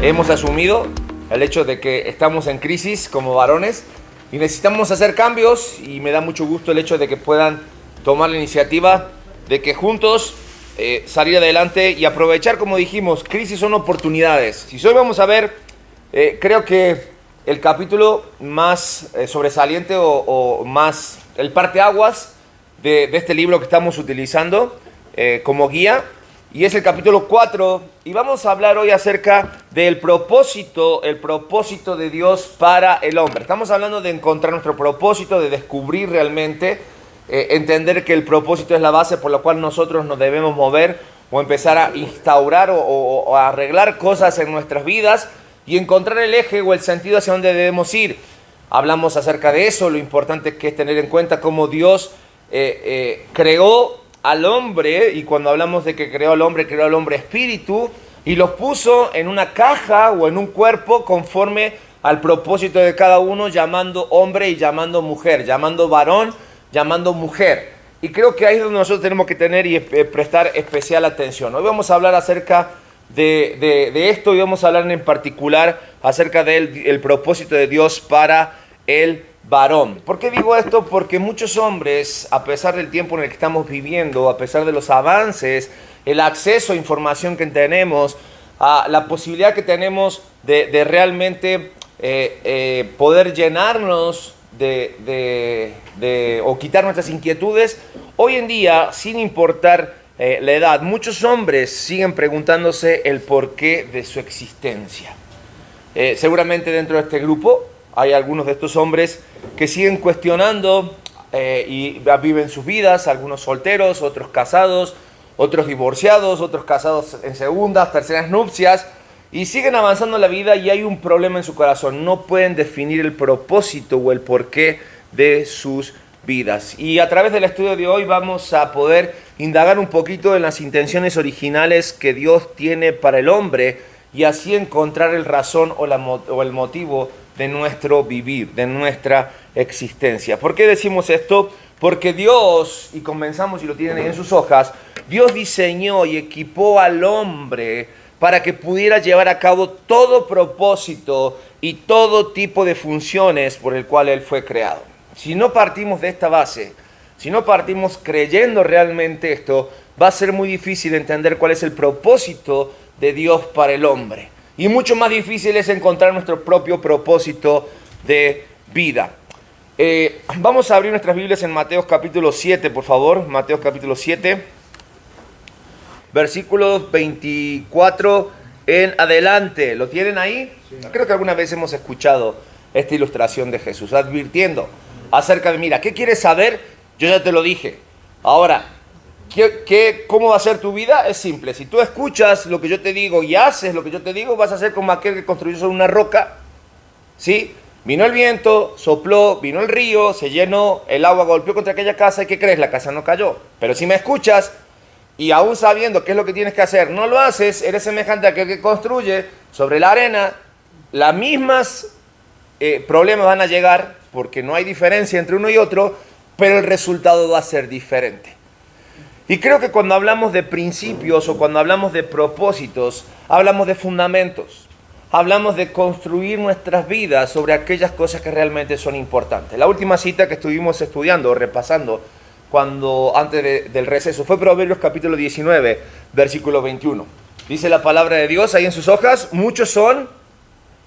hemos asumido el hecho de que estamos en crisis como varones y necesitamos hacer cambios, y me da mucho gusto el hecho de que puedan tomar la iniciativa de que juntos salir adelante y aprovechar, como dijimos, crisis son oportunidades. Si hoy vamos a ver, creo que el capítulo más sobresaliente o más el parteaguas de este libro que estamos utilizando como guía, y es el capítulo 4, y vamos a hablar hoy acerca del propósito, el propósito de Dios para el hombre. Estamos hablando de encontrar nuestro propósito, de descubrir realmente, entender que el propósito es la base por la cual nosotros nos debemos mover o empezar a instaurar o a arreglar cosas en nuestras vidas y encontrar el eje o el sentido hacia donde debemos ir. Hablamos acerca de eso, lo importante que es tener en cuenta cómo Dios creó al hombre, y cuando hablamos de que creó al hombre espíritu, y los puso en una caja o en un cuerpo conforme al propósito de cada uno, llamando hombre y llamando mujer, llamando varón, llamando mujer. Y creo que ahí es donde nosotros tenemos que tener y prestar especial atención. Hoy vamos a hablar acerca de esto, y vamos a hablar en particular acerca del propósito de Dios para el varón. ¿Por qué digo esto? Porque muchos hombres, a pesar del tiempo en el que estamos viviendo, a pesar de los avances, el acceso a información que tenemos, a la posibilidad que tenemos de realmente poder llenarnos o quitar nuestras inquietudes, hoy en día, sin importar la edad, muchos hombres siguen preguntándose el porqué de su existencia. Seguramente dentro de este grupo hay algunos de estos hombres que siguen cuestionando y viven sus vidas, algunos solteros, otros casados, otros divorciados, otros casados en segundas, terceras nupcias, y siguen avanzando en la vida, y hay un problema en su corazón. No pueden definir el propósito o el porqué de sus vidas. Y a través del estudio de hoy vamos a poder indagar un poquito en las intenciones originales que Dios tiene para el hombre, y así encontrar el razón o el motivo de nuestro vivir, de nuestra existencia. ¿Por qué decimos esto? Porque Dios, y comenzamos y lo tienen ahí en sus hojas, Dios diseñó y equipó al hombre para que pudiera llevar a cabo todo propósito y todo tipo de funciones por el cual él fue creado. Si no partimos de esta base, si no partimos creyendo realmente esto, va a ser muy difícil entender cuál es el propósito de Dios para el hombre. Y mucho más difícil es encontrar nuestro propio propósito de vida. Vamos a abrir nuestras Biblias en Mateo capítulo 7, por favor. Mateo capítulo 7, versículos 24 en adelante. ¿Lo tienen ahí? Sí. Creo que alguna vez hemos escuchado esta ilustración de Jesús, advirtiendo acerca de, mira, ¿qué quieres saber? Yo ya te lo dije. Ahora, ¿cómo va a ser tu vida? Es simple. Si tú escuchas lo que yo te digo y haces lo que yo te digo, vas a ser como aquel que construyó sobre una roca, ¿sí? Vino el viento, sopló, vino el río, se llenó, el agua golpeó contra aquella casa, ¿y qué crees? La casa no cayó. Pero si me escuchas, y aún sabiendo qué es lo que tienes que hacer, no lo haces, eres semejante a aquel que construye sobre la arena. Las mismas problemas van a llegar, porque no hay diferencia entre uno y otro, pero el resultado va a ser diferente. Y creo que cuando hablamos de principios o cuando hablamos de propósitos, hablamos de fundamentos. Hablamos de construir nuestras vidas sobre aquellas cosas que realmente son importantes. La última cita que estuvimos estudiando o repasando antes del receso fue Proverbios capítulo 19, versículo 21. Dice la palabra de Dios ahí en sus hojas: muchos son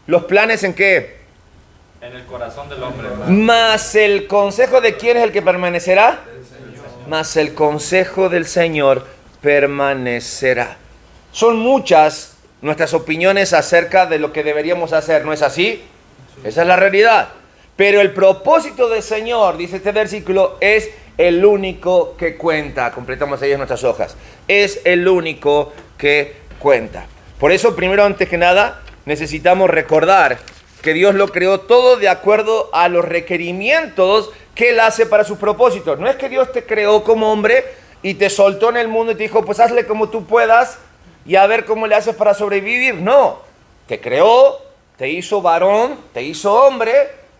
los planes ¿en qué? En el corazón del hombre. Mas el consejo de quién es el que permanecerá. Mas el consejo del Señor permanecerá. Son muchas nuestras opiniones acerca de lo que deberíamos hacer, ¿no es así? Esa es la realidad. Pero el propósito del Señor, dice este versículo, es el único que cuenta. Completamos ahí en nuestras hojas. Es el único que cuenta. Por eso, primero, antes que nada, necesitamos recordar que Dios lo creó todo de acuerdo a los requerimientos que Él hace para sus propósitos. No es que Dios te creó como hombre y te soltó en el mundo y te dijo, pues hazle como tú puedas y a ver cómo le haces para sobrevivir. No, te creó, te hizo varón, te hizo hombre,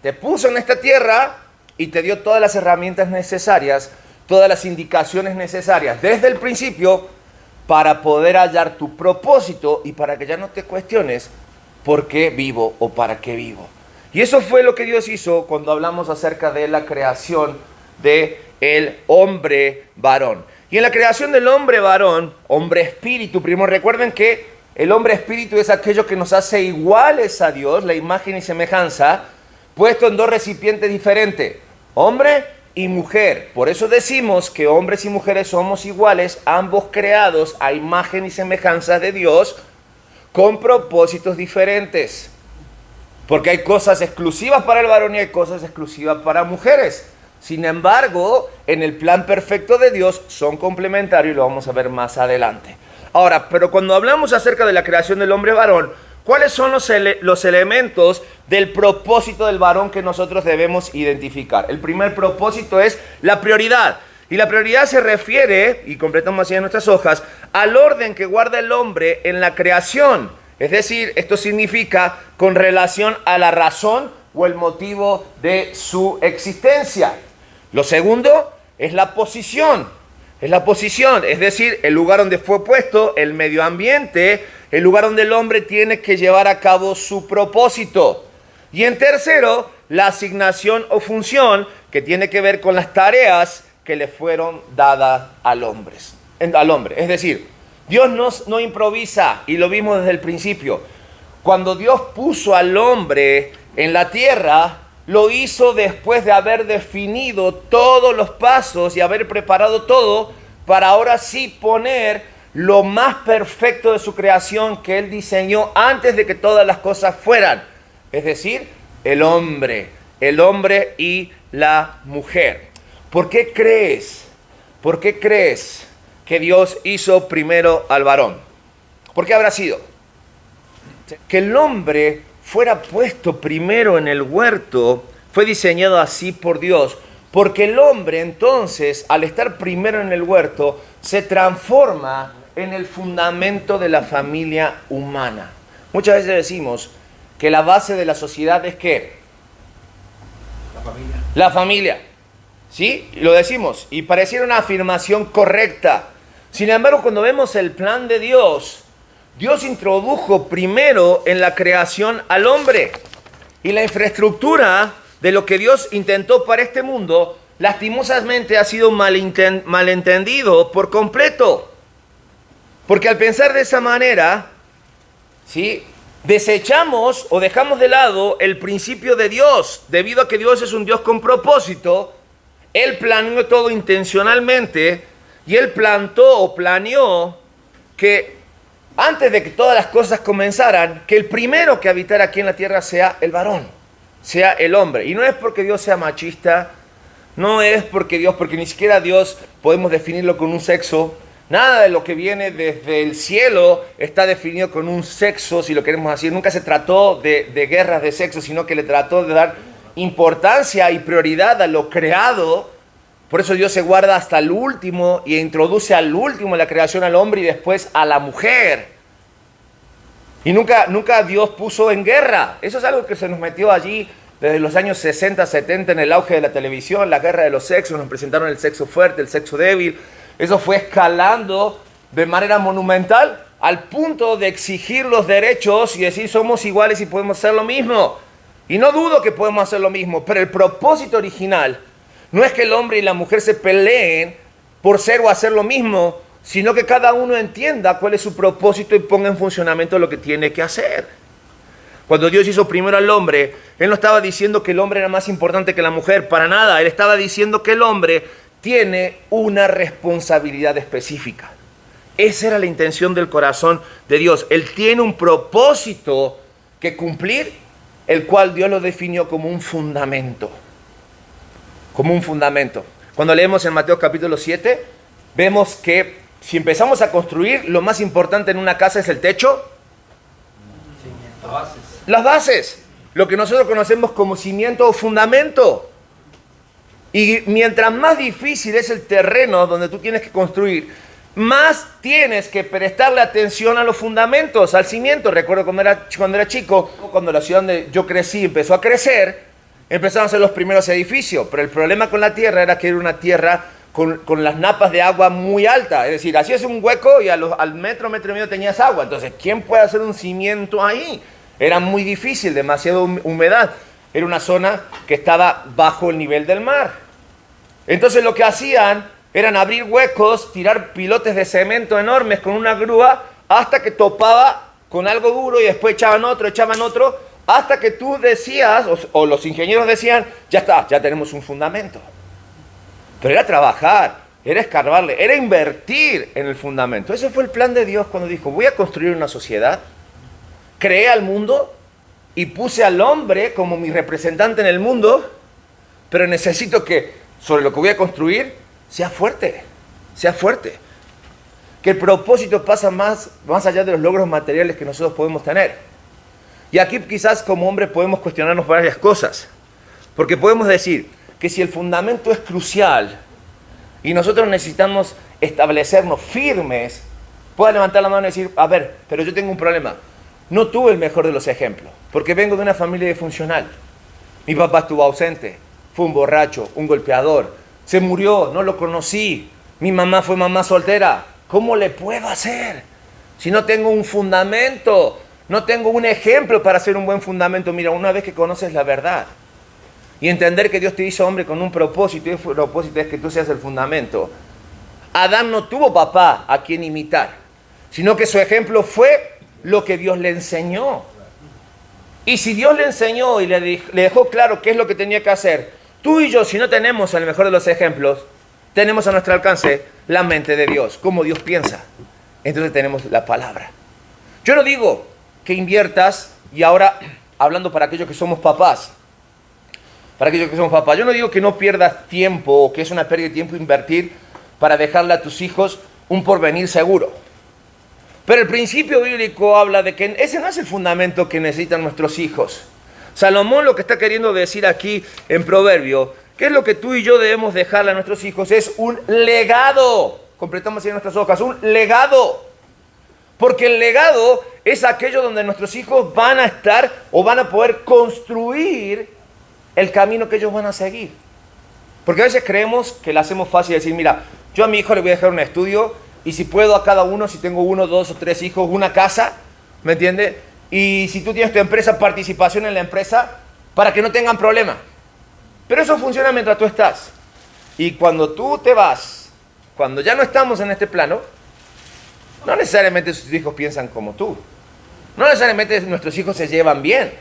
te puso en esta tierra y te dio todas las herramientas necesarias, todas las indicaciones necesarias desde el principio para poder hallar tu propósito y para que ya no te cuestiones ¿por qué vivo o para qué vivo? Y eso fue lo que Dios hizo cuando hablamos acerca de la creación del hombre varón. Y en la creación del hombre varón, hombre espíritu, primero recuerden que el hombre espíritu es aquello que nos hace iguales a Dios, la imagen y semejanza, puesto en dos recipientes diferentes, hombre y mujer. Por eso decimos que hombres y mujeres somos iguales, ambos creados a imagen y semejanza de Dios, con propósitos diferentes. Porque hay cosas exclusivas para el varón y hay cosas exclusivas para mujeres. Sin embargo, en el plan perfecto de Dios son complementarios y lo vamos a ver más adelante. Ahora, pero cuando hablamos acerca de la creación del hombre varón, ¿cuáles son los elementos del propósito del varón que nosotros debemos identificar? El primer propósito es la prioridad. Y la prioridad se refiere, y completamos así en nuestras hojas, al orden que guarda el hombre en la creación. Es decir, esto significa con relación a la razón o el motivo de su existencia. Lo segundo es la posición. Es la posición, es decir, el lugar donde fue puesto, el medio ambiente, el lugar donde el hombre tiene que llevar a cabo su propósito. Y en tercero, la asignación o función que tiene que ver con las tareas que le fueron dadas al hombre. Es decir, Dios no improvisa, y lo vimos desde el principio. Cuando Dios puso al hombre en la tierra, lo hizo después de haber definido todos los pasos y haber preparado todo para ahora sí poner lo más perfecto de su creación que Él diseñó antes de que todas las cosas fueran. Es decir, el hombre y la mujer. ¿Por qué crees que Dios hizo primero al varón? ¿Por qué habrá sido? Que el hombre fuera puesto primero en el huerto fue diseñado así por Dios, porque el hombre entonces, al estar primero en el huerto, se transforma en el fundamento de la familia humana. Muchas veces decimos que la base de la sociedad es ¿qué? La familia. La familia, ¿sí? Y lo decimos, y pareciera una afirmación correcta. Sin embargo, cuando vemos el plan de Dios, Dios introdujo primero en la creación al hombre. Y la infraestructura de lo que Dios intentó para este mundo, lastimosamente ha sido malentendido por completo. Porque al pensar de esa manera, ¿sí?, desechamos o dejamos de lado el principio de Dios. Debido a que Dios es un Dios con propósito, Él planeó todo intencionalmente y Él plantó o planeó que antes de que todas las cosas comenzaran, que el primero que habitara aquí en la tierra sea el varón, sea el hombre. Y no es porque Dios sea machista, no es porque ni siquiera Dios podemos definirlo con un sexo. Nada de lo que viene desde el cielo está definido con un sexo, si lo queremos decir. Nunca se trató de guerras de sexo, sino que le trató de dar importancia y prioridad a lo creado. Por eso Dios se guarda hasta el último y introduce al último en la creación al hombre y después a la mujer. Y nunca Dios puso en guerra. Eso es algo que se nos metió allí desde los años 60, 70 en el auge de la televisión, la guerra de los sexos. Nos presentaron el sexo fuerte, el sexo débil. Eso fue escalando de manera monumental al punto de exigir los derechos y decir somos iguales y podemos hacer lo mismo. Y no dudo que podemos hacer lo mismo, pero el propósito original no es que el hombre y la mujer se peleen por ser o hacer lo mismo, sino que cada uno entienda cuál es su propósito y ponga en funcionamiento lo que tiene que hacer. Cuando Dios hizo primero al hombre, Él no estaba diciendo que el hombre era más importante que la mujer, para nada. Él estaba diciendo que el hombre tiene una responsabilidad específica. Esa era la intención del corazón de Dios. Él tiene un propósito que cumplir, el cual Dios lo definió como un fundamento. Como un fundamento. Cuando leemos en Mateo capítulo 7, vemos que si empezamos a construir, lo más importante en una casa es el techo. Las bases. Las bases. Lo que nosotros conocemos como cimiento o fundamento. Y mientras más difícil es el terreno donde tú tienes que construir, más tienes que prestarle atención a los fundamentos, al cimiento. Recuerdo cuando era chico, cuando la ciudad donde yo crecí empezó a crecer, empezaron a ser los primeros edificios. Pero el problema con la tierra era que era una tierra con las napas de agua muy altas. Es decir, hacías un hueco y al metro y medio tenías agua. Entonces, ¿quién puede hacer un cimiento ahí? Era muy difícil, demasiada humedad. Era una zona que estaba bajo el nivel del mar. Entonces lo que hacían eran abrir huecos, tirar pilotes de cemento enormes con una grúa hasta que topaba con algo duro y después echaban otro, hasta que tú decías, o los ingenieros decían, ya está, ya tenemos un fundamento. Pero era trabajar, era escarbarle, era invertir en el fundamento. Ese fue el plan de Dios cuando dijo, voy a construir una sociedad, creé al mundo y puse al hombre como mi representante en el mundo, pero necesito que sobre lo que voy a construir sea fuerte, sea fuerte. Que el propósito pasa más allá de los logros materiales que nosotros podemos tener. Y aquí quizás como hombres podemos cuestionarnos varias cosas. Porque podemos decir que si el fundamento es crucial y nosotros necesitamos establecernos firmes, pueda levantar la mano y decir, a ver, pero yo tengo un problema. No tuve el mejor de los ejemplos, porque vengo de una familia disfuncional. Mi papá estuvo ausente, fue un borracho, un golpeador, se murió, no lo conocí. Mi mamá fue mamá soltera. ¿Cómo le puedo hacer si no tengo un fundamento? No tengo un ejemplo para hacer un buen fundamento. Mira, una vez que conoces la verdad y entender que Dios te hizo hombre con un propósito, y el propósito es que tú seas el fundamento. Adán no tuvo papá a quien imitar, sino que su ejemplo fue lo que Dios le enseñó. Y si Dios le enseñó y le dejó claro qué es lo que tenía que hacer, tú y yo, si no tenemos el mejor de los ejemplos, tenemos a nuestro alcance la mente de Dios, cómo Dios piensa. Entonces tenemos la palabra. Yo no digo que inviertas, y ahora hablando para aquellos que somos papás, yo no digo que no pierdas tiempo o que es una pérdida de tiempo invertir para dejarle a tus hijos un porvenir seguro. Pero el principio bíblico habla de que ese no es el fundamento que necesitan nuestros hijos. Salomón lo que está queriendo decir aquí en Proverbio, que es lo que tú y yo debemos dejarle a nuestros hijos, es un legado. Completamos ahí en nuestras hojas, un legado. Porque el legado es aquello donde nuestros hijos van a estar o van a poder construir el camino que ellos van a seguir. Porque a veces creemos que le hacemos fácil decir, mira, yo a mi hijo le voy a dejar un estudio y si puedo a cada uno, si tengo 1, 2 o 3 hijos, una casa, ¿me entiendes? Y si tú tienes tu empresa, participación en la empresa, para que no tengan problema. Pero eso funciona mientras tú estás. Y cuando tú te vas, cuando ya no estamos en este plano, no necesariamente sus hijos piensan como tú. No necesariamente nuestros hijos se llevan bien.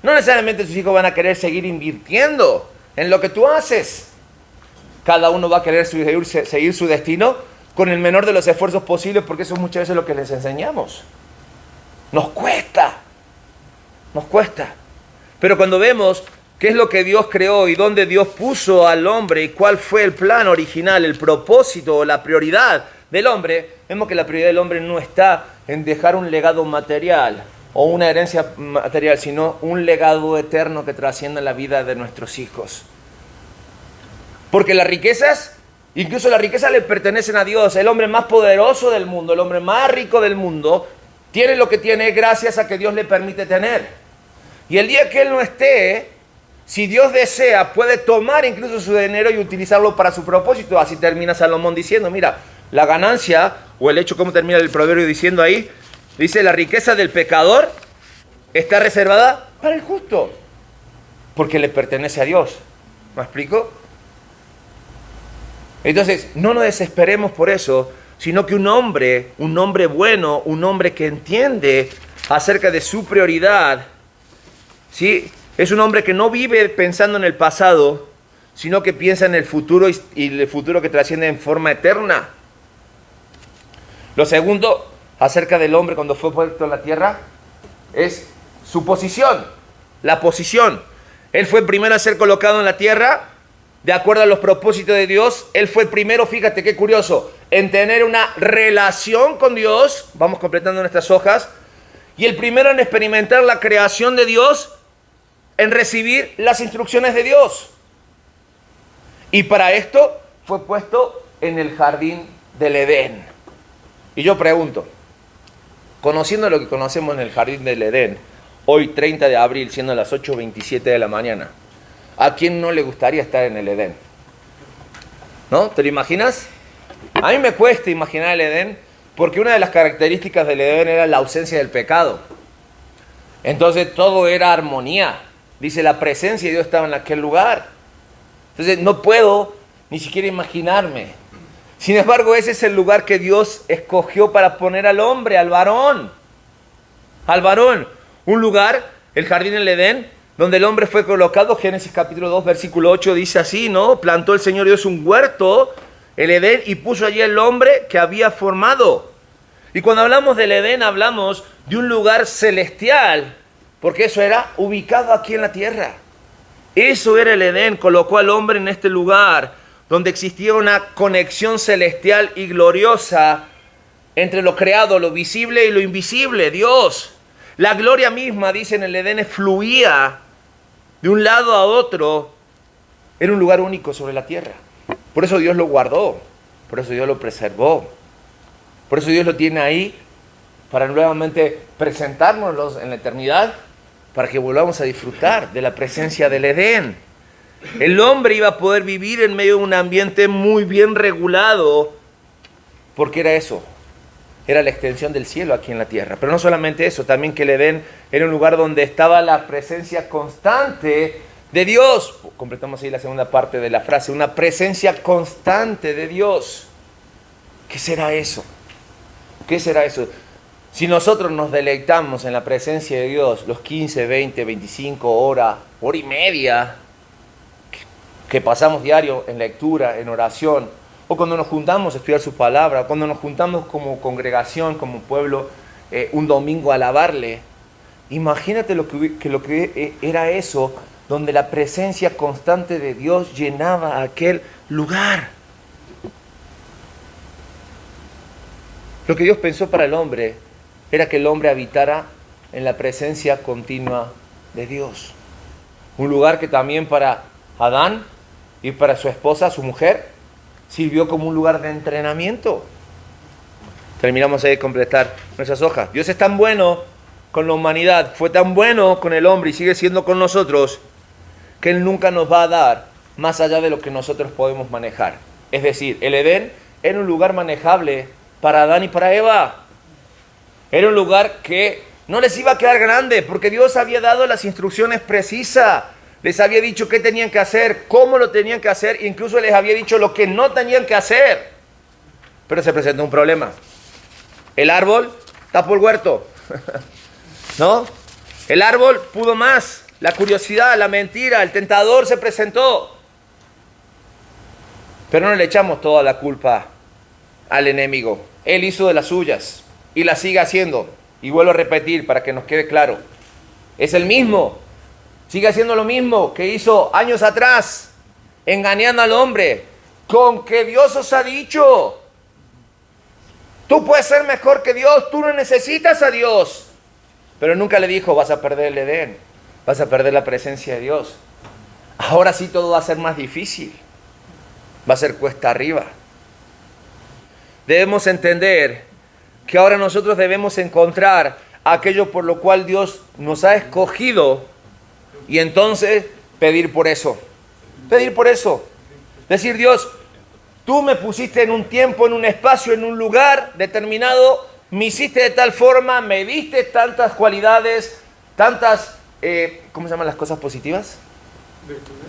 No necesariamente sus hijos van a querer seguir invirtiendo en lo que tú haces. Cada uno va a querer seguir su destino con el menor de los esfuerzos posibles, porque eso es muchas veces lo que les enseñamos. Nos cuesta. Pero cuando vemos qué es lo que Dios creó y dónde Dios puso al hombre y cuál fue el plan original, el propósito o la prioridad del hombre, vemos que la prioridad del hombre no está en dejar un legado material o una herencia material, sino un legado eterno que trascienda la vida de nuestros hijos. Porque las riquezas, incluso las riquezas le pertenecen a Dios. El hombre más poderoso del mundo, el hombre más rico del mundo, tiene lo que tiene gracias a que Dios le permite tener. Y el día que él no esté, si Dios desea, puede tomar incluso su dinero y utilizarlo para su propósito. Así termina Salomón diciendo, mira, la ganancia, o el hecho, como termina el proverbio diciendo ahí, dice, la riqueza del pecador está reservada para el justo, porque le pertenece a Dios. ¿Me explico? Entonces, no nos desesperemos por eso, sino que un hombre bueno, un hombre que entiende acerca de su prioridad, ¿sí? Es un hombre que no vive pensando en el pasado, sino que piensa en el futuro y el futuro que trasciende en forma eterna. Lo segundo, acerca del hombre cuando fue puesto en la tierra, es su posición, la posición. Él fue el primero a ser colocado en la tierra, de acuerdo a los propósitos de Dios. Él fue el primero, fíjate qué curioso, en tener una relación con Dios, vamos completando nuestras hojas, y el primero en experimentar la creación de Dios, en recibir las instrucciones de Dios. Y para esto fue puesto en el jardín del Edén. Y yo pregunto, conociendo lo que conocemos en el jardín del Edén, hoy 30 de abril, siendo las 8:27 de la mañana, ¿a quién no le gustaría estar en el Edén? ¿No? ¿Te lo imaginas? A mí me cuesta imaginar el Edén, porque una de las características del Edén era la ausencia del pecado. Entonces todo era armonía. Dice, la presencia de Dios estaba en aquel lugar. Entonces no puedo ni siquiera imaginarme. Sin embargo, ese es el lugar que Dios escogió para poner al hombre, al varón. Al varón. Un lugar, el jardín del Edén, donde el hombre fue colocado. Génesis capítulo 2, versículo 8 dice así, ¿no? Plantó el Señor Dios un huerto, el Edén, y puso allí el hombre que había formado. Y cuando hablamos del Edén, hablamos de un lugar celestial, porque eso era ubicado aquí en la tierra. Eso era el Edén, colocó al hombre en este lugar, donde existía una conexión celestial y gloriosa entre lo creado, lo visible y lo invisible, Dios. La gloria misma, dice en el Edén, fluía de un lado a otro. Era un lugar único sobre la tierra. Por eso Dios lo guardó, por eso Dios lo preservó. Por eso Dios lo tiene ahí, para nuevamente presentárnoslos en la eternidad, para que volvamos a disfrutar de la presencia del Edén. El hombre iba a poder vivir en medio de un ambiente muy bien regulado, porque era eso, era la extensión del cielo aquí en la tierra. Pero no solamente eso, también que el Edén era un lugar donde estaba la presencia constante de Dios. Completamos ahí la segunda parte de la frase, una presencia constante de Dios. ¿Qué será eso? ¿Qué será eso? Si nosotros nos deleitamos en la presencia de Dios los 15, 20, 25 horas, hora y media que pasamos diario en lectura, en oración, o cuando nos juntamos a estudiar su palabra, cuando nos juntamos como congregación, como pueblo, un domingo a alabarle, imagínate lo que era eso, donde la presencia constante de Dios llenaba aquel lugar. Lo que Dios pensó para el hombre era que el hombre habitara en la presencia continua de Dios. Un lugar que también para Adán y para su esposa, su mujer, sirvió como un lugar de entrenamiento. Terminamos ahí de completar nuestras hojas. Dios es tan bueno con la humanidad, fue tan bueno con el hombre y sigue siendo con nosotros, que Él nunca nos va a dar más allá de lo que nosotros podemos manejar. Es decir, el Edén era un lugar manejable para Adán y para Eva. Era un lugar que no les iba a quedar grande, porque Dios había dado las instrucciones precisas. Les había dicho qué tenían que hacer, cómo lo tenían que hacer, incluso les había dicho lo que no tenían que hacer. Pero se presentó un problema. El árbol tapó el huerto, ¿no? El árbol pudo más. La curiosidad, la mentira, el tentador se presentó. Pero no le echamos toda la culpa al enemigo. Él hizo de las suyas y la sigue haciendo. Y vuelvo a repetir para que nos quede claro. Es el mismo. Sigue haciendo lo mismo que hizo años atrás, engañando al hombre, con que Dios os ha dicho. Tú puedes ser mejor que Dios, tú no necesitas a Dios. Pero nunca le dijo, vas a perder el Edén, vas a perder la presencia de Dios. Ahora sí todo va a ser más difícil, va a ser cuesta arriba. Debemos entender que ahora nosotros debemos encontrar aquello por lo cual Dios nos ha escogido. Y entonces pedir por eso. Pedir por eso. Decir, Dios, tú me pusiste en un tiempo, en un espacio, en un lugar determinado. Me hiciste de tal forma, me diste tantas cualidades, tantas, ¿cómo se llaman las cosas positivas?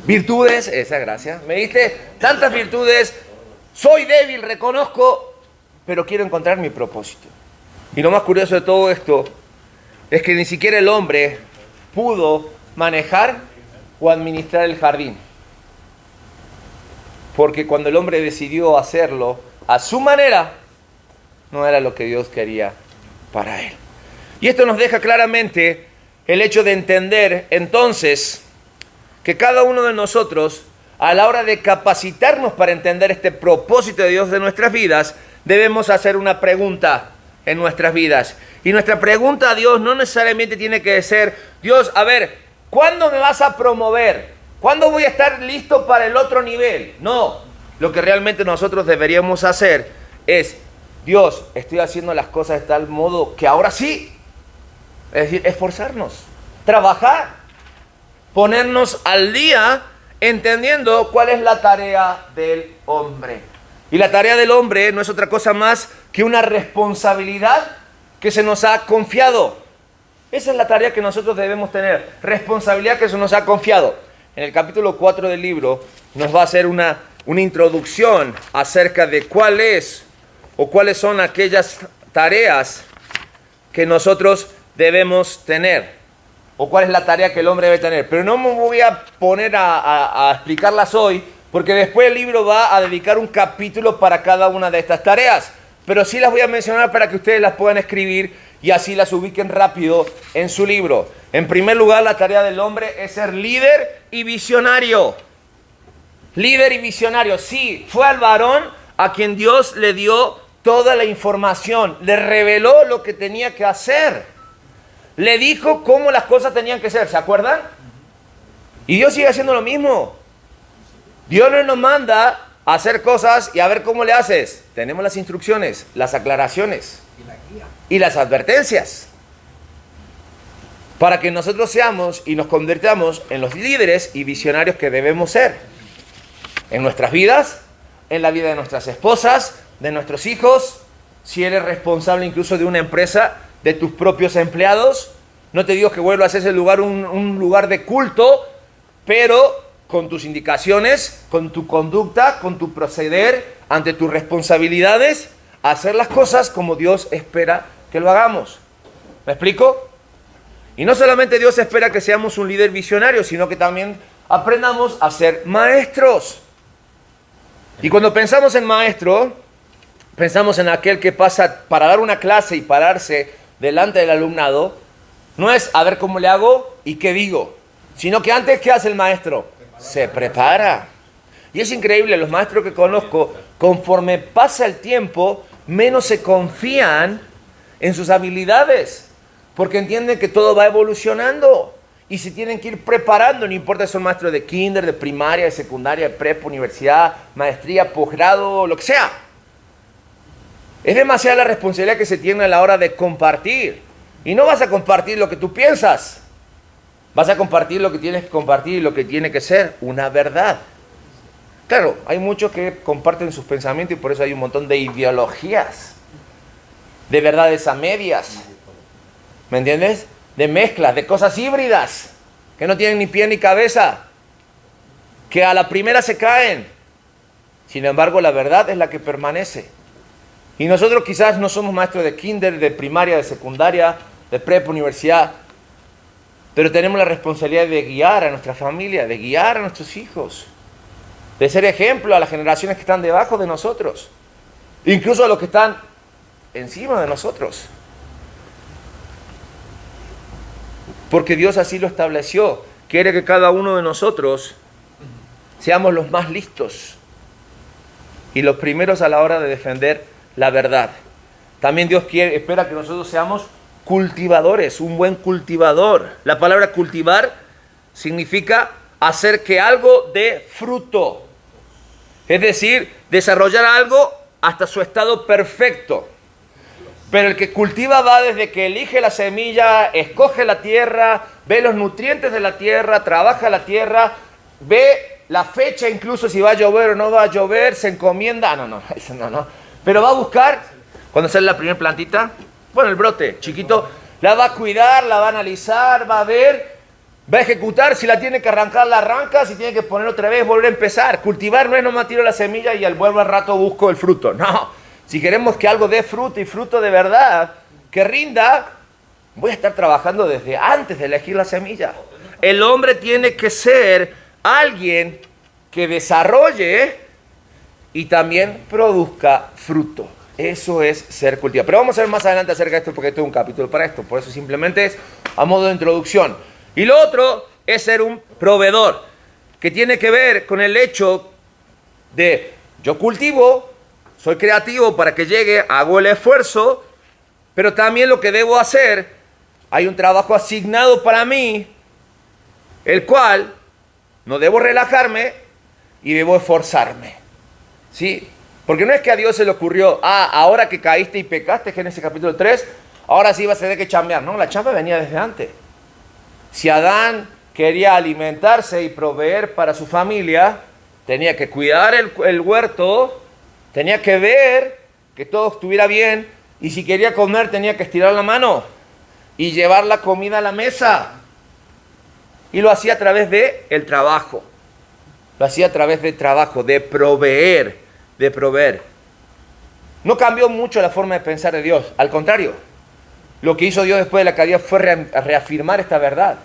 Virtudes, esa gracia. Me diste tantas virtudes. Soy débil, reconozco, pero quiero encontrar mi propósito. Y lo más curioso de todo esto es que ni siquiera el hombre pudo manejar o administrar el jardín, porque cuando el hombre decidió hacerlo a su manera, no era lo que Dios quería para él. Y esto nos deja claramente el hecho de entender entonces que cada uno de nosotros, a la hora de capacitarnos para entender este propósito de Dios de nuestras vidas, debemos hacer una pregunta en nuestras vidas. Y nuestra pregunta a Dios no necesariamente tiene que ser, Dios, a ver, ¿cuándo me vas a promover? ¿Cuándo voy a estar listo para el otro nivel? No, lo que realmente nosotros deberíamos hacer es, Dios, estoy haciendo las cosas de tal modo que ahora sí, es decir, esforzarnos, trabajar, ponernos al día entendiendo cuál es la tarea del hombre. Y la tarea del hombre no es otra cosa más que una responsabilidad que se nos ha confiado. Esa es la tarea que nosotros debemos tener, responsabilidad que se nos ha confiado. En el capítulo 4 del libro nos va a hacer una introducción acerca de cuáles son aquellas tareas que nosotros debemos tener, o cuál es la tarea que el hombre debe tener. Pero no me voy a poner a explicarlas hoy, porque después el libro va a dedicar un capítulo para cada una de estas tareas. Pero sí las voy a mencionar para que ustedes las puedan escribir y así las ubiquen rápido en su libro. En primer lugar, la tarea del hombre es ser líder y visionario. Líder y visionario. Sí, fue al varón a quien Dios le dio toda la información, le reveló lo que tenía que hacer, le dijo cómo las cosas tenían que ser, ¿se acuerdan? Y Dios sigue haciendo lo mismo. Dios no nos manda a hacer cosas y a ver cómo le haces. Tenemos las instrucciones, las aclaraciones Y la guía. y las advertencias para que nosotros seamos y nos convirtamos en los líderes y visionarios que debemos ser en nuestras vidas, en la vida de nuestras esposas, de nuestros hijos, si eres responsable incluso de una empresa, de tus propios empleados. No te digo que vuelvas a ese lugar un lugar de culto, pero con tus indicaciones, con tu conducta, con tu proceder, ante tus responsabilidades, hacer las cosas como Dios espera que lo hagamos. ¿Me explico? Y no solamente Dios espera que seamos un líder visionario, sino que también aprendamos a ser maestros. Y cuando pensamos en maestro, pensamos en aquel que pasa para dar una clase y pararse delante del alumnado. No es a ver cómo le hago y qué digo, sino que antes, ¿qué hace el maestro? Se prepara. Y es increíble, los maestros que conozco, conforme pasa el tiempo, menos se confían en sus habilidades, porque entienden que todo va evolucionando y se tienen que ir preparando, no importa si son maestros de kinder, de primaria, de secundaria, de prepa, universidad, maestría, posgrado, lo que sea. Es demasiada la responsabilidad que se tiene a la hora de compartir. Y no vas a compartir lo que tú piensas. Vas a compartir lo que tienes que compartir y lo que tiene que ser una verdad. Claro, hay muchos que comparten sus pensamientos y por eso hay un montón de ideologías, de verdades a medias, ¿me entiendes? De mezclas, de cosas híbridas, que no tienen ni pie ni cabeza, que a la primera se caen. Sin embargo, la verdad es la que permanece. Y nosotros quizás no somos maestros de kinder, de primaria, de secundaria, de prepa, universidad, pero tenemos la responsabilidad de guiar a nuestra familia, de guiar a nuestros hijos, de ser ejemplo a las generaciones que están debajo de nosotros, incluso a los que están encima de nosotros. Porque Dios así lo estableció. Quiere que cada uno de nosotros seamos los más listos y los primeros a la hora de defender la verdad. También Dios espera que nosotros seamos cultivadores, un buen cultivador. La palabra cultivar significa hacer que algo dé fruto. Es decir, desarrollar algo hasta su estado perfecto. Pero el que cultiva va desde que elige la semilla, escoge la tierra, ve los nutrientes de la tierra, trabaja la tierra, ve la fecha incluso si va a llover o no va a llover, se encomienda. Eso no. Pero va a buscar, cuando sale la primera plantita, bueno, el brote chiquito, la va a cuidar, la va a analizar, va a ver, va a ejecutar, si la tiene que arrancar, la arranca, si tiene que poner otra vez, volver a empezar. Cultivar no es nomás tiro la semilla y al vuelvo al rato busco el fruto, no. Si queremos que algo dé fruto y fruto de verdad, que rinda, voy a estar trabajando desde antes de elegir la semilla. El hombre tiene que ser alguien que desarrolle y también produzca fruto. Eso es ser cultivado. Pero vamos a ver más adelante acerca de esto porque tengo un capítulo para esto. Por eso simplemente es a modo de introducción. Y lo otro es ser un proveedor, que tiene que ver con el hecho de yo cultivo, soy creativo para que llegue, hago el esfuerzo, pero también lo que debo hacer, hay un trabajo asignado para mí, el cual no debo relajarme y debo esforzarme. ¿Sí? Porque no es que a Dios se le ocurrió, ahora que caíste y pecaste, Génesis capítulo 3, ahora sí vas a tener que chambear. No, la chamba venía desde antes. Si Adán quería alimentarse y proveer para su familia, tenía que cuidar el huerto, tenía que ver que todo estuviera bien, y si quería comer tenía que estirar la mano. y llevar la comida a la mesa. Y lo hacía a través de el trabajo. Lo hacía a través del trabajo, de proveer, de proveer. No cambió mucho la forma de pensar de Dios. Al contrario, lo que hizo Dios después de la caída fue reafirmar esta verdad.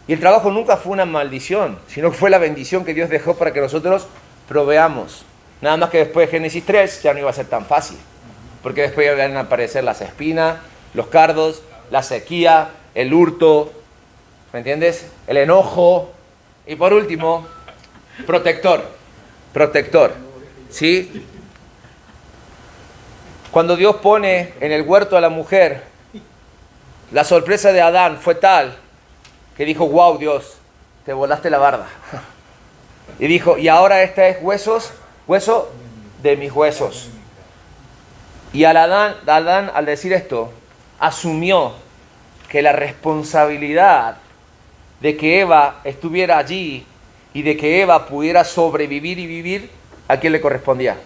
Y el trabajo nunca fue una maldición, sino que fue la bendición que Dios dejó para que nosotros proveamos. Nada más que después de Génesis 3 ya no iba a ser tan fácil. Porque después iban a aparecer las espinas, los cardos, la sequía, el hurto, ¿me entiendes? El enojo. Y por último, protector. Protector. ¿Sí? Cuando Dios pone en el huerto a la mujer, la sorpresa de Adán fue tal que dijo, wow, Dios, te volaste la barda. Y dijo, y ahora este es hueso de mis huesos. Y Adán, al decir esto, asumió que la responsabilidad de que Eva estuviera allí y de que Eva pudiera sobrevivir y vivir, ¿a quién le correspondía?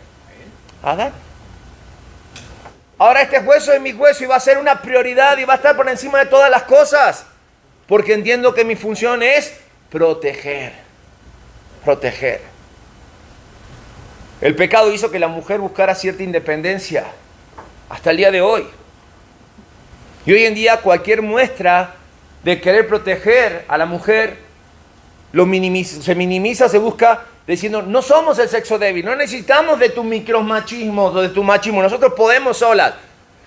A Adán. Ahora este hueso es mi hueso y va a ser una prioridad y va a estar por encima de todas las cosas. Porque entiendo que mi función es proteger. Proteger. El pecado hizo que la mujer buscara cierta independencia hasta el día de hoy. Y hoy en día cualquier muestra de querer proteger a la mujer se minimiza, se busca diciendo, no somos el sexo débil, no necesitamos de tu micromachismo, de tu machismo, nosotros podemos solas.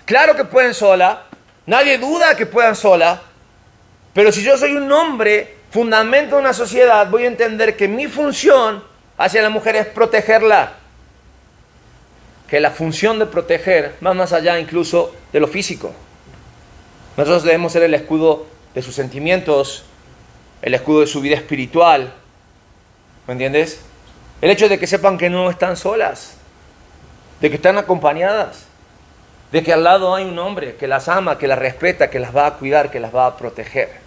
Claro que pueden solas, nadie duda que puedan solas, pero si yo soy un hombre, fundamento de una sociedad, voy a entender que mi función hacia la mujer es protegerla. Que la función de proteger va más allá incluso de lo físico. Nosotros debemos ser el escudo de sus sentimientos, el escudo de su vida espiritual. ¿Me entiendes? El hecho de que sepan que no están solas, de que están acompañadas, de que al lado hay un hombre que las ama, que las respeta, que las va a cuidar, que las va a proteger.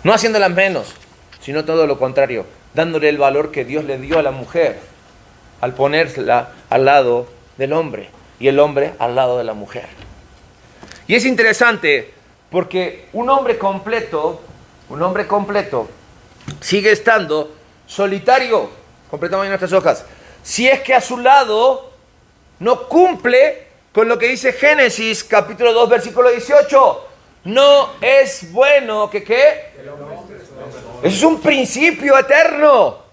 No haciéndolas menos, sino todo lo contrario, dándole el valor que Dios le dio a la mujer al ponérsela al lado del hombre y el hombre al lado de la mujer. Y es interesante porque un hombre completo sigue estando solitario. Completamos nuestras hojas. Si es que a su lado no cumple con lo que dice Génesis capítulo 2 versículo 18. No es bueno que ¿qué? Eso es un principio eterno.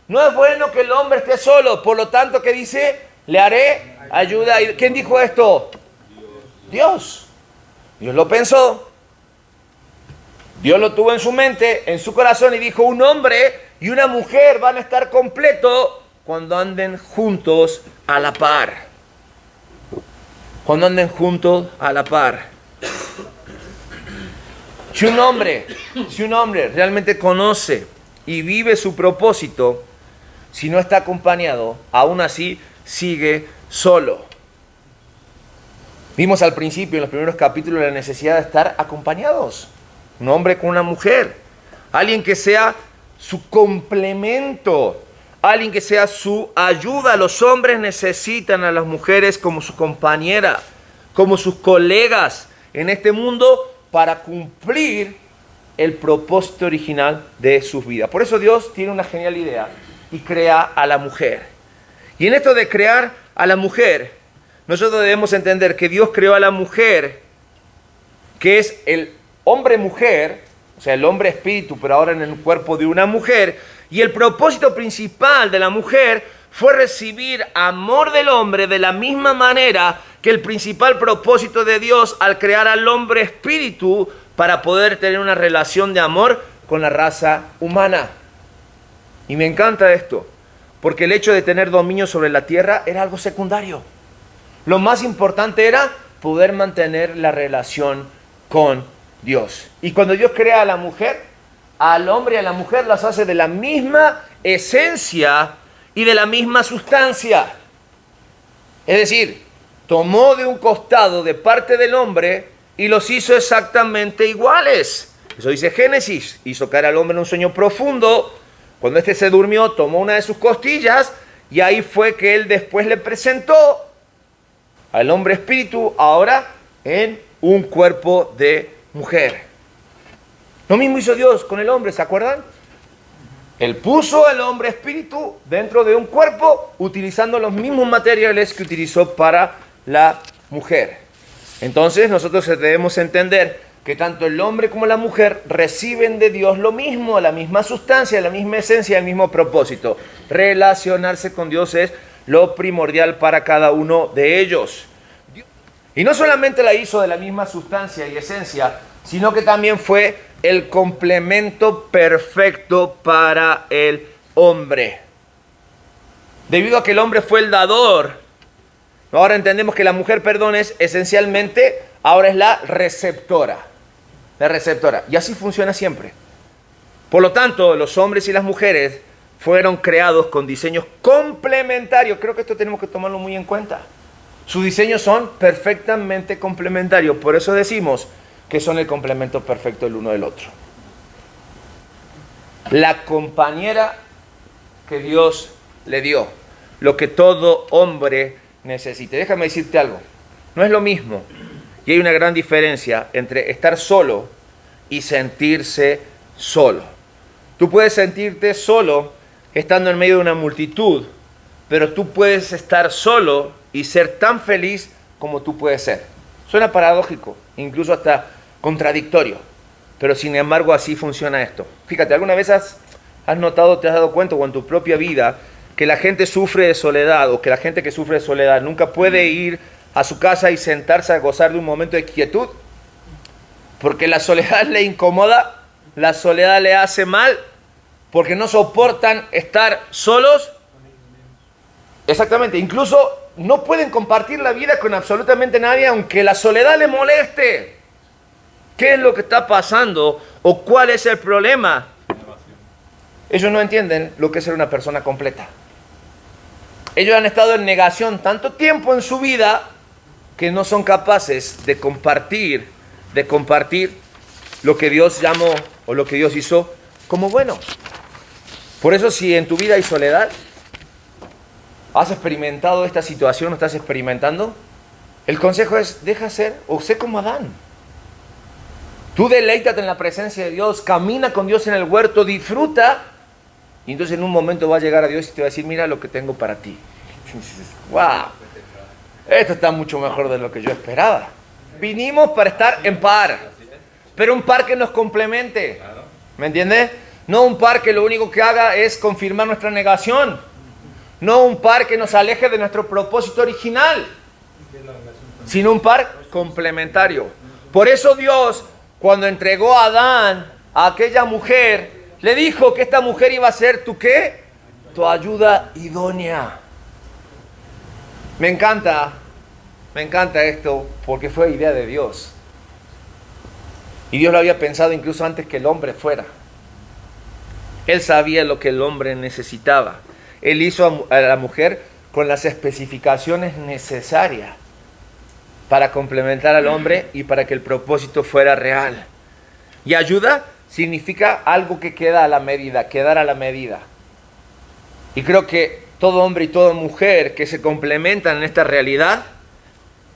No es bueno que el hombre esté solo. Por lo tanto, ¿qué dice? Le haré ayuda. ¿Quién dijo esto? Dios. Dios lo pensó. Dios lo tuvo en su mente, en su corazón y dijo, un hombre y una mujer van a estar completos cuando anden juntos a la par. Cuando anden juntos a la par. Si un hombre realmente conoce y vive su propósito, si no está acompañado, aún así sigue solo. Vimos al principio, en los primeros capítulos, la necesidad de estar acompañados. Un hombre con una mujer. Alguien que sea su complemento. Alguien que sea su ayuda. Los hombres necesitan a las mujeres como su compañera, como sus colegas en este mundo para cumplir el propósito original de sus vidas. Por eso Dios tiene una genial idea y crea a la mujer. Y en esto de crear a la mujer, nosotros debemos entender que Dios creó a la mujer, que es el hombre-mujer, o sea, el hombre-espíritu, pero ahora en el cuerpo de una mujer. Y el propósito principal de la mujer fue recibir amor del hombre de la misma manera que el principal propósito de Dios al crear al hombre-espíritu para poder tener una relación de amor con la raza humana. Y me encanta esto, porque el hecho de tener dominio sobre la tierra era algo secundario. Lo más importante era poder mantener la relación con Dios. Y cuando Dios crea a la mujer, al hombre y a la mujer las hace de la misma esencia y de la misma sustancia. Es decir, tomó de un costado de parte del hombre y los hizo exactamente iguales. Eso dice Génesis. Hizo caer al hombre en un sueño profundo. Cuando éste se durmió, tomó una de sus costillas y ahí fue que él después le presentó al hombre espíritu ahora en un cuerpo de mujer. Lo mismo hizo Dios con el hombre, ¿se acuerdan? Él puso al hombre espíritu dentro de un cuerpo utilizando los mismos materiales que utilizó para la mujer. Entonces nosotros debemos entender que tanto el hombre como la mujer reciben de Dios lo mismo, la misma sustancia, la misma esencia, el mismo propósito. Relacionarse con Dios es lo primordial para cada uno de ellos. Y no solamente la hizo de la misma sustancia y esencia, sino que también fue el complemento perfecto para el hombre. Debido a que el hombre fue el dador, ahora entendemos que la mujer, es esencialmente, ahora es la receptora. La receptora. Y así funciona siempre. Por lo tanto, los hombres y las mujeres fueron creados con diseños complementarios. Creo que esto tenemos que tomarlo muy en cuenta. Sus diseños son perfectamente complementarios. Por eso decimos que son el complemento perfecto el uno del otro. La compañera que Dios le dio. Lo que todo hombre necesite. Déjame decirte algo. No es lo mismo. Y hay una gran diferencia entre estar solo y sentirse solo. Tú puedes sentirte solo estando en medio de una multitud, pero tú puedes estar solo y ser tan feliz como tú puedes ser. Suena paradójico, incluso hasta contradictorio, pero sin embargo así funciona esto. Fíjate, ¿alguna vez has notado, te has dado cuenta con tu propia vida que la gente sufre de soledad o que la gente que sufre de soledad nunca puede ir a su casa y sentarse a gozar de un momento de quietud? Porque la soledad le incomoda, la soledad le hace mal, porque no soportan estar solos. Exactamente, incluso no pueden compartir la vida con absolutamente nadie, aunque la soledad le moleste. ¿Qué es lo que está pasando o cuál es el problema? Ellos no entienden lo que es ser una persona completa. Ellos han estado en negación tanto tiempo en su vida que no son capaces de compartir lo que Dios llamó o lo que Dios hizo como bueno. Por eso, si en tu vida hay soledad, has experimentado esta situación, o estás experimentando, el consejo es, deja ser o sé como Adán. Tú deleítate en la presencia de Dios, camina con Dios en el huerto, disfruta, y entonces en un momento va a llegar a Dios y te va a decir, mira lo que tengo para ti. Y dices, wow, esto está mucho mejor de lo que yo esperaba. Vinimos para estar en par, pero un par que nos complemente. ¿Me entiendes? No un par que lo único que haga es confirmar nuestra negación. No un par que nos aleje de nuestro propósito original, sino un par complementario. Por eso Dios, cuando entregó a Adán a aquella mujer, le dijo que esta mujer iba a ser tu ¿qué? Tu ayuda idónea. Me encanta esto porque fue idea de Dios. Y Dios lo había pensado incluso antes que el hombre fuera. Él sabía lo que el hombre necesitaba. Él hizo a la mujer con las especificaciones necesarias para complementar al hombre y para que el propósito fuera real. Y ayuda significa algo que queda a la medida, quedar a la medida. Y creo que todo hombre y toda mujer que se complementan en esta realidad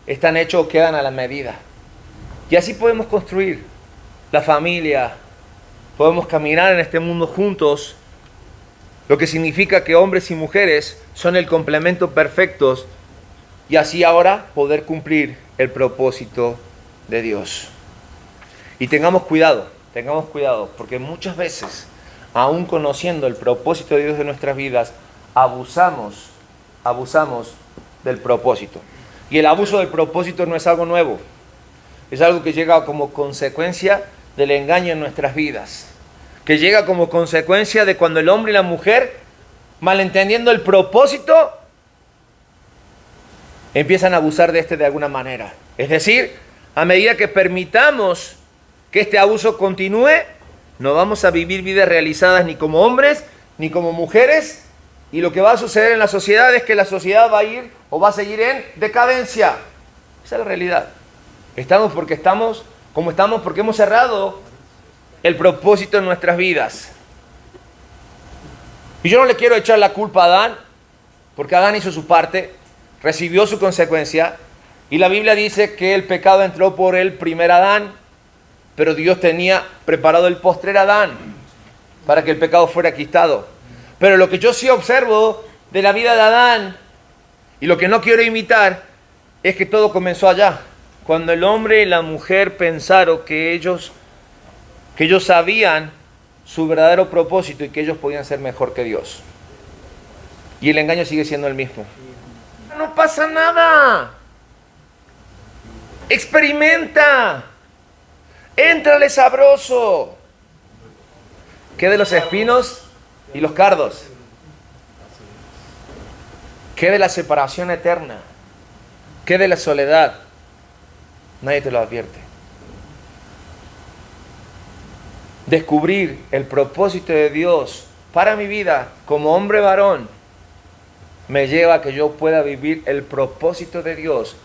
están hechos o quedan a la medida. Y así podemos construir la familia, podemos caminar en este mundo juntos, lo que significa que hombres y mujeres son el complemento perfectos y así ahora poder cumplir el propósito de Dios. Y tengamos cuidado, porque muchas veces, aún conociendo el propósito de Dios de nuestras vidas, abusamos del propósito. Y el abuso del propósito no es algo nuevo, es algo que llega como consecuencia del engaño en nuestras vidas, que llega como consecuencia de cuando el hombre y la mujer, malentendiendo el propósito, empiezan a abusar de este de alguna manera. Es decir, a medida que permitamos que este abuso continúe, no vamos a vivir vidas realizadas ni como hombres ni como mujeres, y lo que va a suceder en la sociedad es que la sociedad va a ir o va a seguir en decadencia. Esa es la realidad. Estamos porque hemos cerrado el propósito en nuestras vidas. Y yo no le quiero echar la culpa a Adán, porque Adán hizo su parte, recibió su consecuencia, Y la Biblia dice que el pecado entró por el primer Adán, pero Dios tenía preparado el postrer Adán para que el pecado fuera quitado. Pero lo que yo sí observo de la vida de Adán, y lo que no quiero imitar, es que todo comenzó allá. Cuando el hombre y la mujer pensaron que ellos sabían su verdadero propósito y que ellos podían ser mejor que Dios. Y el engaño sigue siendo el mismo. No pasa nada. Experimenta. Éntrale sabroso. ¿Qué de los espinos y los cardos? ¿Qué de la separación eterna? ¿Qué de la soledad? Nadie te lo advierte. Descubrir el propósito de Dios para mi vida como hombre varón me lleva a que yo pueda vivir el propósito de Dios,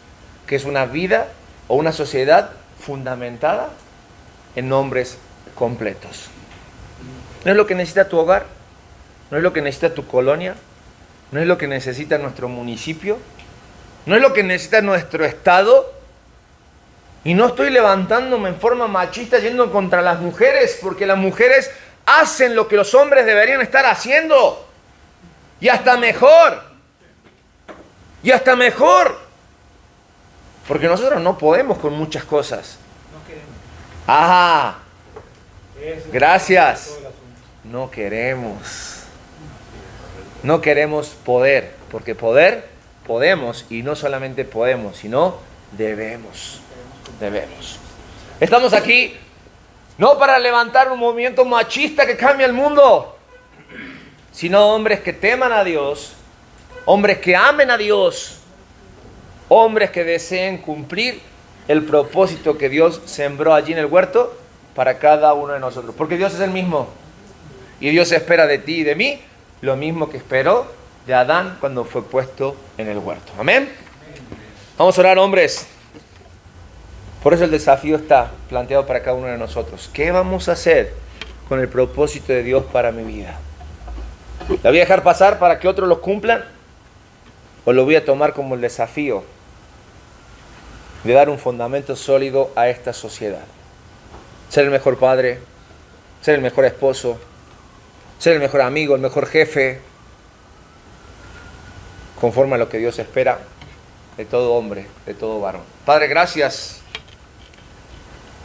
que es una vida o una sociedad fundamentada en hombres completos. ¿No es lo que necesita tu hogar? ¿No es lo que necesita tu colonia? ¿No es lo que necesita nuestro municipio? ¿No es lo que necesita nuestro estado? Y no estoy levantándome en forma machista yendo contra las mujeres, porque las mujeres hacen lo que los hombres deberían estar haciendo. Y hasta mejor. Y hasta mejor. Porque nosotros no podemos con muchas cosas. No queremos. Ajá. Eso Gracias. es todo el asunto. No queremos. No queremos poder. Porque poder podemos. Y no solamente podemos, sino debemos. Debemos. Estamos aquí no para levantar un movimiento machista que cambie el mundo, sino hombres que teman a Dios, hombres que amen a Dios, hombres que deseen cumplir el propósito que Dios sembró allí en el huerto para cada uno de nosotros. Porque Dios es el mismo. Y Dios espera de ti y de mí lo mismo que esperó de Adán cuando fue puesto en el huerto. Amén. Vamos a orar, hombres. Por eso el desafío está planteado para cada uno de nosotros. ¿Qué vamos a hacer con el propósito de Dios para mi vida? ¿La voy a dejar pasar para que otros lo cumplan? ¿O lo voy a tomar como el desafío de dar un fundamento sólido a esta sociedad? Ser el mejor padre, ser el mejor esposo, ser el mejor amigo, el mejor jefe, conforme a lo que Dios espera de todo hombre, de todo varón. Padre, gracias.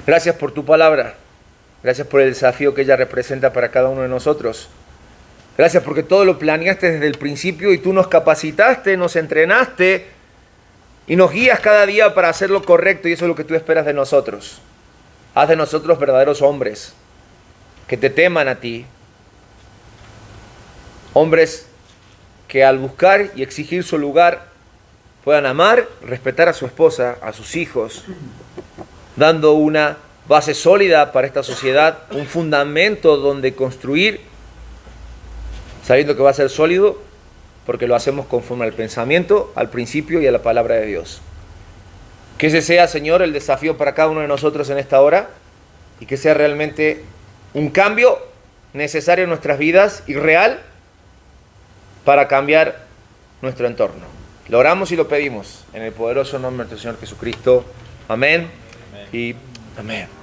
Gracias por tu palabra. Gracias por el desafío que ella representa para cada uno de nosotros. Gracias porque todo lo planeaste desde el principio y tú nos capacitaste, nos entrenaste y nos guías cada día para hacer lo correcto, y eso es lo que tú esperas de nosotros. Haz de nosotros verdaderos hombres que te teman a ti. Hombres que al buscar y exigir su lugar puedan amar, respetar a su esposa, a sus hijos, dando una base sólida para esta sociedad, un fundamento donde construir, sabiendo que va a ser sólido, porque lo hacemos conforme al pensamiento, al principio y a la palabra de Dios. Que ese sea, Señor, el desafío para cada uno de nosotros en esta hora, y que sea realmente un cambio necesario en nuestras vidas y real para cambiar nuestro entorno. Lo oramos y lo pedimos en el poderoso nombre de nuestro Señor Jesucristo. Amén. Y amén.